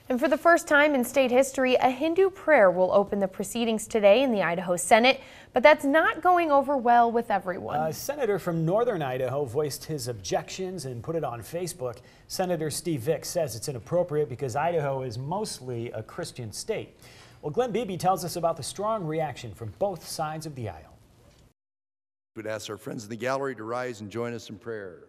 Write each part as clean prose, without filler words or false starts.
And for the first time in state history, a Hindu prayer will open the proceedings today in the Idaho Senate, but that's not going over well with everyone. A senator from northern Idaho voiced his objections and put it on Facebook. Senator Steve Vick says it's inappropriate because Idaho is mostly a Christian state. Well, Glenn Beebe tells us about the strong reaction from both sides of the aisle. We'd ask our friends in the gallery to rise and join us in prayer.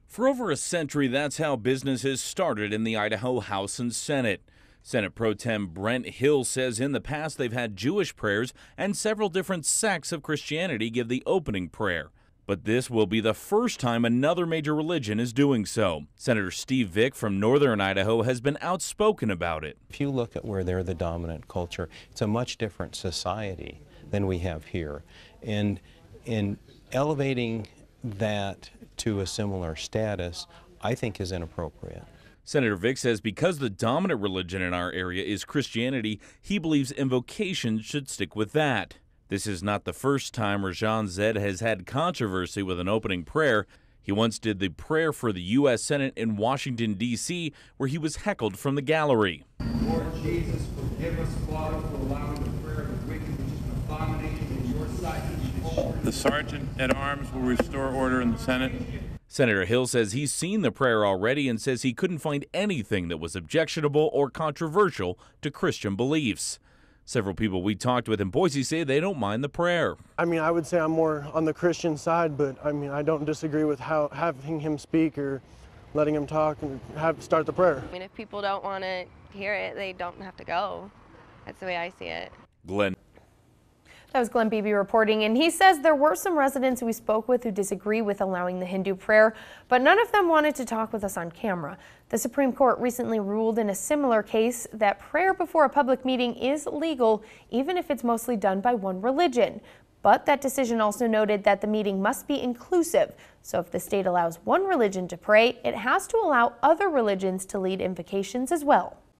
For over a century, that's how business has started in the Idaho House and Senate. Senate Pro Tem Brent Hill says in the past they've had Jewish prayers and several different sects of Christianity give the opening prayer. But this will be the first time another major religion is doing so. Senator Steve Vick from northern Idaho has been outspoken about it. If you look at where they're the dominant culture, it's a much different society than we have here. And in elevating that to a similar status, I think is inappropriate. Senator Vick says because the dominant religion in our area is Christianity, he believes invocation should stick with that. This is not the first time Rajan Zed has had controversy with an opening prayer. He once did the prayer for the U.S. Senate in Washington, D.C., where he was heckled from the gallery. Lord Jesus, forgive us, Father, for allowing the prayer of the wicked, which is an abomination in your sight. The sergeant at arms will restore order in the Senate. Senator Hill says he's seen the prayer already and says he couldn't find anything that was objectionable or controversial to Christian beliefs. Several people we talked with in Boise say they don't mind the prayer. I mean, I would say I'm more on the Christian side, but I mean, I don't disagree with having him speak or letting him talk and start the prayer. I mean, if people don't want to hear it, they don't have to go. That's the way I see it. Glenn. That was Glenn Beebe reporting, and he says there were some residents we spoke with who disagree with allowing the Hindu prayer, but none of them wanted to talk with us on camera. The Supreme Court recently ruled in a similar case that prayer before a public meeting is legal, even if it's mostly done by one religion. But that decision also noted that the meeting must be inclusive. So if the state allows one religion to pray, it has to allow other religions to lead invocations as well.